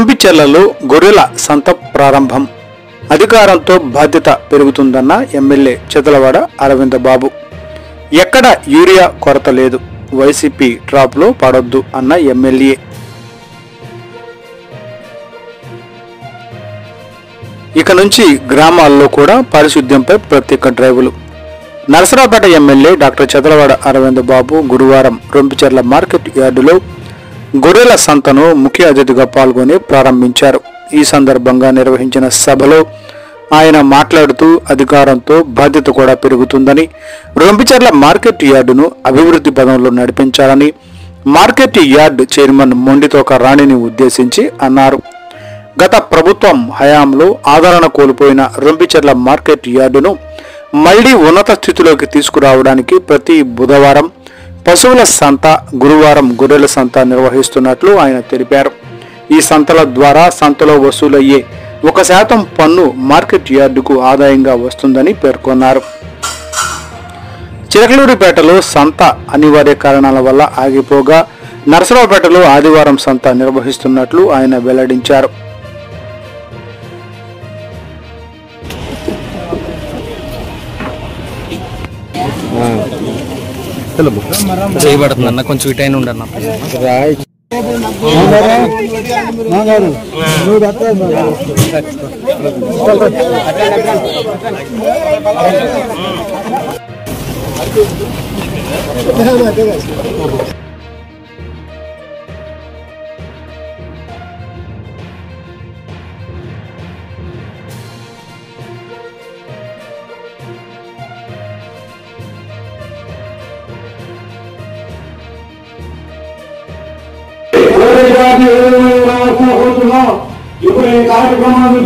రొంపిచెర్లలో గొర్రెల సంత ప్రారంభం. అధికారంతో బాధ్యత పెరుగుతుందన్న ఎమ్మెల్యే చెదలవాడ అరవింద బాబు. ఎక్కడ యూరియా కొరత లేదు, వైసీపీ ట్రాప్లో పడొద్దు అన్న ఎమ్మెల్యే. ఇక నుంచి గ్రామాల్లో కూడా పారిశుద్ధ్యంపై ప్రత్యేక డ్రైవులు. నరసరావుపేట ఎమ్మెల్యే డాక్టర్ చెదలవాడ అరవింద బాబు గురువారం రొంపిచెర్ల మార్కెట్ యార్డులో గొర్రెల సంతను ముఖ్య అతిథిగా పాల్గొని ప్రారంభించారు. ఈ సందర్భంగా నిర్వహించిన సభలో ఆయన మాట్లాడుతూ అధికారంతో బాధ్యత కూడా పెరుగుతుందని, రొంపిచెర్ల మార్కెట్ యార్డును అభివృద్ధి పదంలో నడిపించాలని మార్కెట్ యార్డ్ చైర్మన్ మొండితోక రాణిని ఉద్దేశించి అన్నారు. గత ప్రభుత్వం హయాంలో ఆదరణ కోల్పోయిన రొంపిచెర్ల మార్కెట్ యార్డును మళ్లీ ఉన్నత స్థితిలోకి తీసుకురావడానికి ప్రతి బుధవారం పశువుల సంత, గురువారం గొర్రెల సంత నిర్వహిస్తున్నట్లు ఆయన తెలిపారు. ఈ సంతల ద్వారా సంతలో వసూలయ్యే 1% పన్ను మార్కెట్ యార్డుకు ఆదాయంగా వస్తుందని పేర్కొన్నారు. చిలకలూరిపేటలో సంత అనివార్య కారణాల వల్ల ఆగిపోగా నరసరావుపేటలో ఆదివారం సంత నిర్వహిస్తున్నట్లు ఆయన వెల్లడించారు. చేయబడుతుందన్న కొంచెం ఇటైన ఉండన్న ఇప్పుడు ఈ కార్యక్రమాన్ని